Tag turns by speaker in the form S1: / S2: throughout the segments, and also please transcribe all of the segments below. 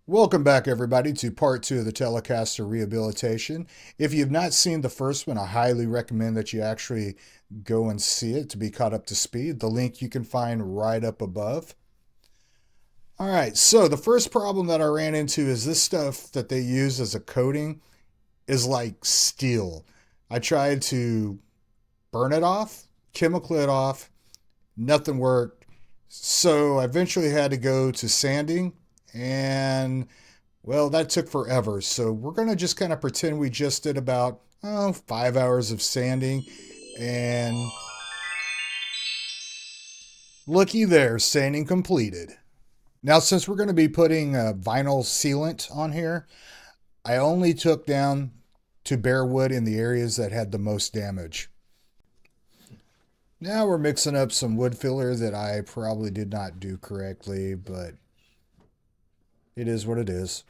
S1: Welcome back, everybody, to part two of the Telecaster rehabilitation. If you've not seen the first one, I highly recommend that you actually go and see it to be caught up to speed. The link you can find right up above. All right, so the first problem that I ran into is this stuff that they use as a coating is like steel. I tried to burn it off, chemical it off, nothing worked. So I eventually had to go to sanding, and well, that took forever. So we're going to just kind of pretend we just did about 5 hours of sanding. And looky there, sanding completed. Now, since we're going to be putting vinyl sealant on here, I only took down to bare wood in the areas that had the most damage. Now we're mixing up some wood filler that I probably did not do correctly, but it is what it is.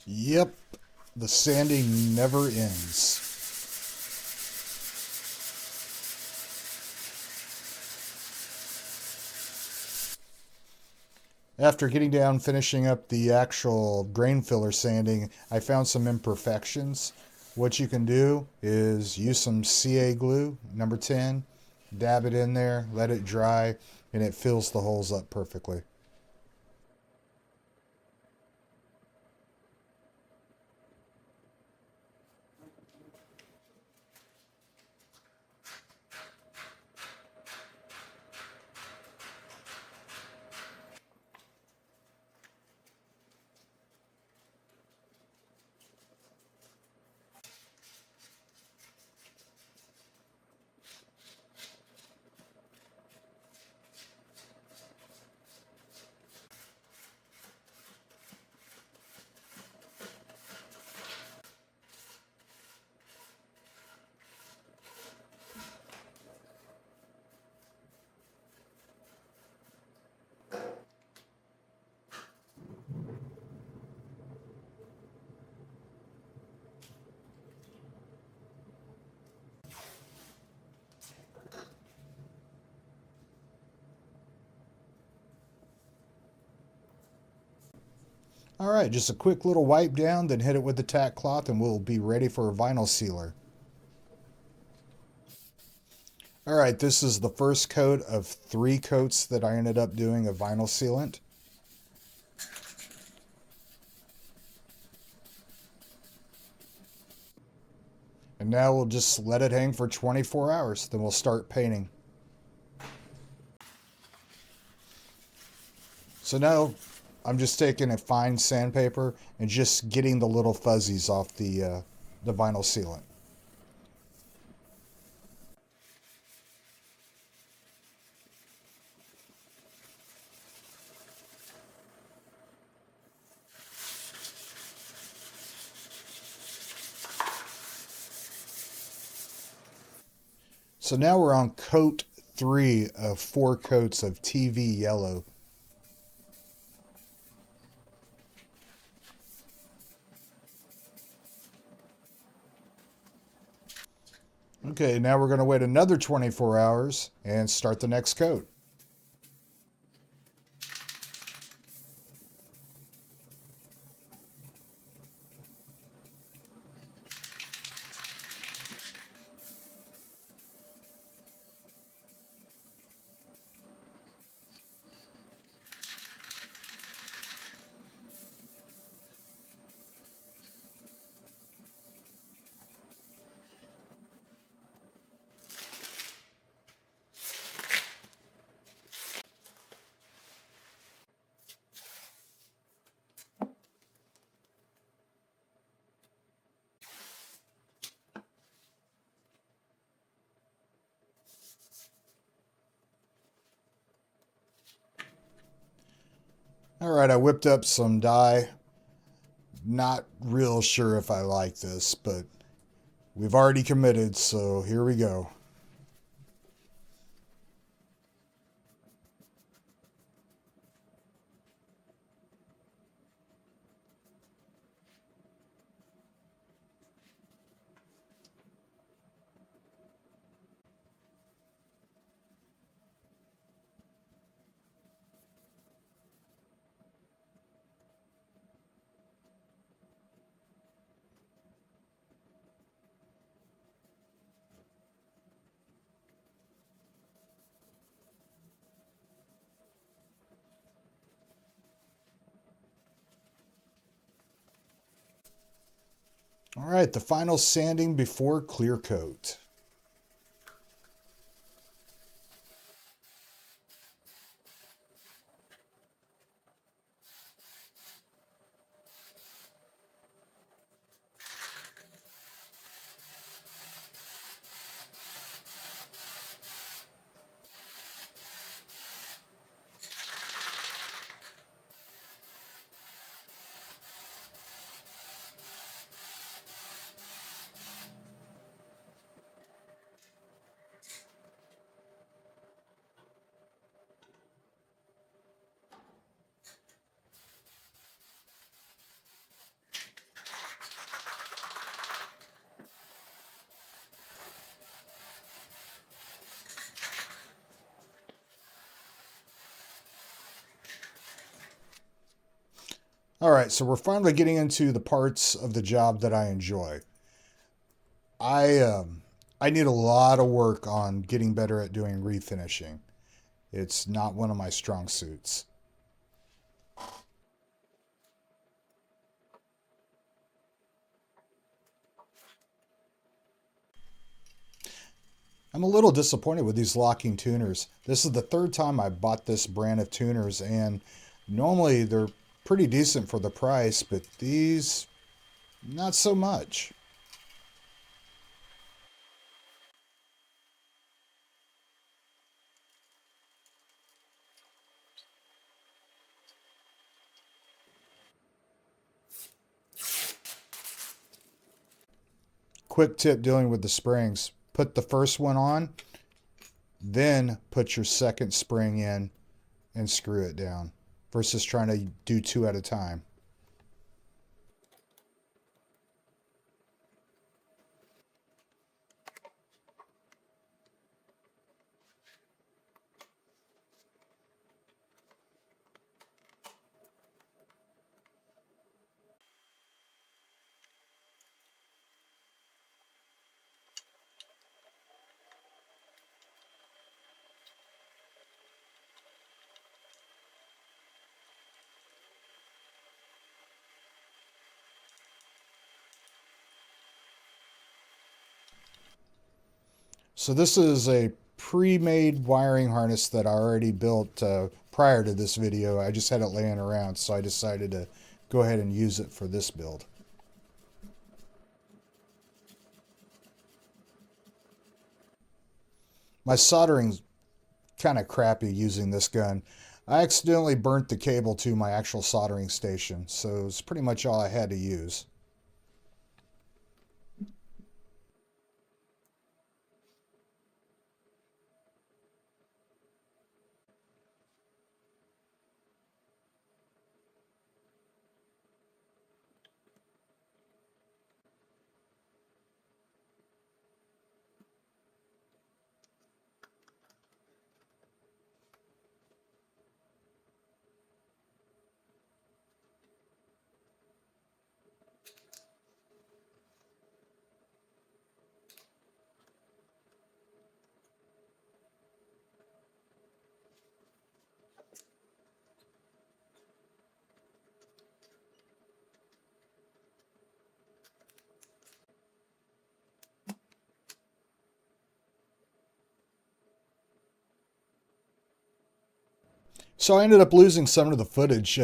S1: Yep, the sanding never ends. After getting down finishing up the actual grain filler sanding, I found some imperfections. What you can do is use some CA glue, number 10, dab it in there, let it dry, and it fills the holes up perfectly. All right, just a quick little wipe down, then hit it with the tack cloth and we'll be ready for a vinyl sealer. All right, this is the first coat of 3 coats that I ended up doing of vinyl sealant. And now we'll just let it hang for 24 hours, then we'll start painting. So now I'm just taking a fine sandpaper and just getting the little fuzzies off the vinyl sealant. So now we're on coat 3 of 4 coats of TV yellow. Okay, now we're going to wait another 24 hours and start the next coat. All right, I whipped up some dye. Not real sure if I like this, but we've already committed, so here we go. All right, the final sanding before clear coat. All right, so we're finally getting into the parts of the job that I enjoy. I um, I need a lot of work on getting better at doing refinishing. It's not one of my strong suits. I'm a little disappointed with these locking tuners. This is the third time I bought this brand of tuners, and normally they're pretty decent for the price, but these, not so much. Quick tip dealing with the springs: put the first one on, then put your second spring in and screw it down versus trying to do two at a time. So this is a pre-made wiring harness that I already built prior to this video. I just had it laying around, so I decided to go ahead and use it for this build. My soldering's kind of crappy using this gun. I accidentally burnt the cable to my actual soldering station, so it's pretty much all I had to use. So I ended up losing some of the footage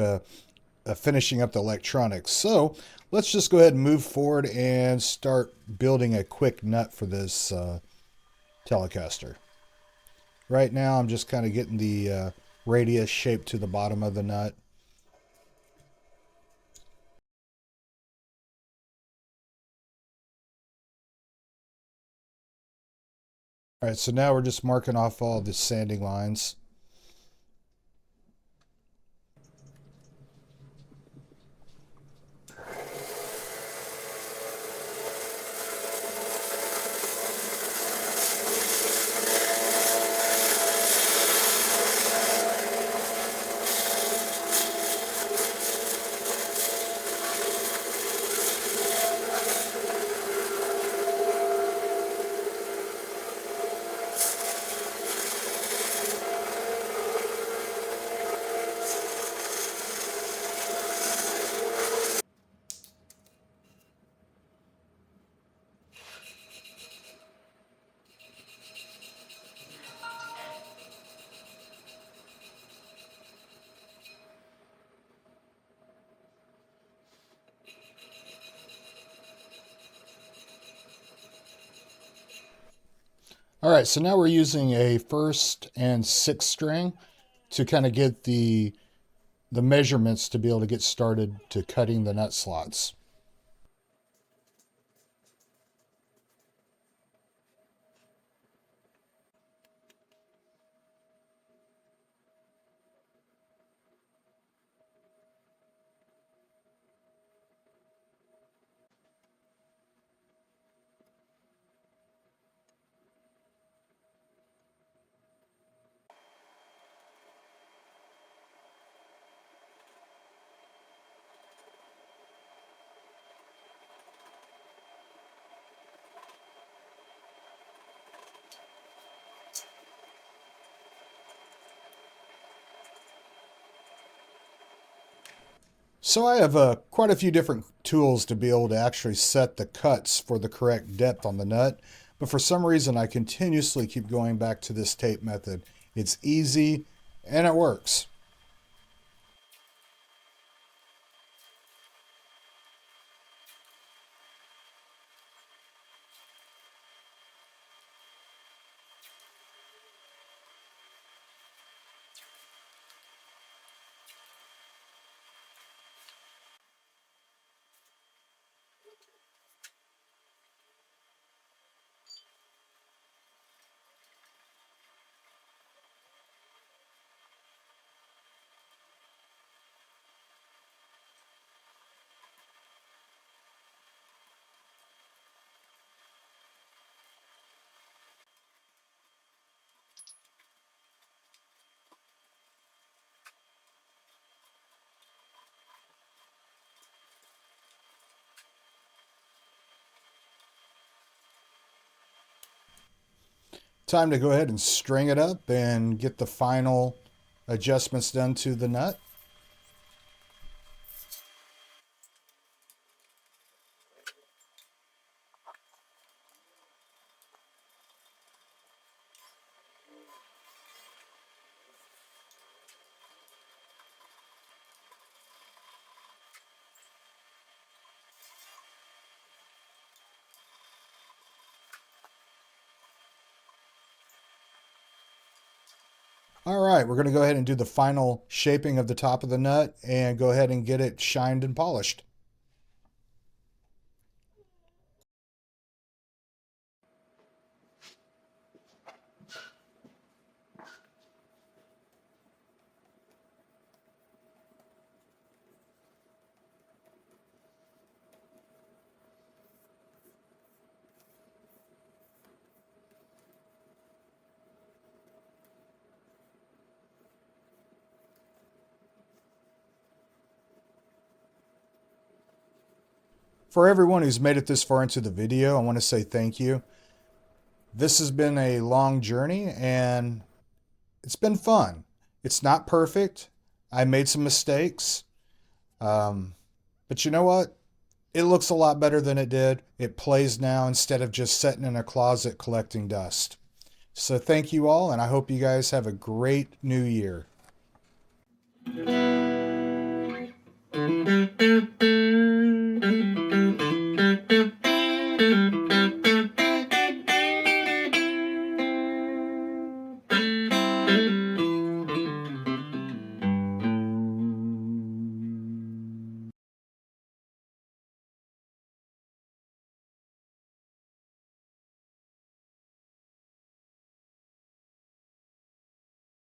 S1: finishing up the electronics. So let's just go ahead and move forward and start building a quick nut for this Telecaster. Right now I'm just kind of getting the radius shaped to the bottom of the nut. All right, so now we're just marking off all the sanding lines. All right, so now we're using a 1st and 6th string to kind of get the measurements to be able to get started to cutting the nut slots. So I have quite a few different tools to be able to actually set the cuts for the correct depth on the nut, but for some reason I continuously keep going back to this tape method. It's easy and it works. Time to go ahead and string it up and get the final adjustments done to the nut. All right, we're going to go ahead and do the final shaping of the top of the nut and go ahead and get it shined and polished. For everyone who's made it this far into the video, I want to say thank you. This has been a long journey and it's been fun. It's not perfect. I made some mistakes. But you know what? It looks a lot better than it did. It plays now instead of just sitting in a closet collecting dust. So thank you all, and I hope you guys have a great new year.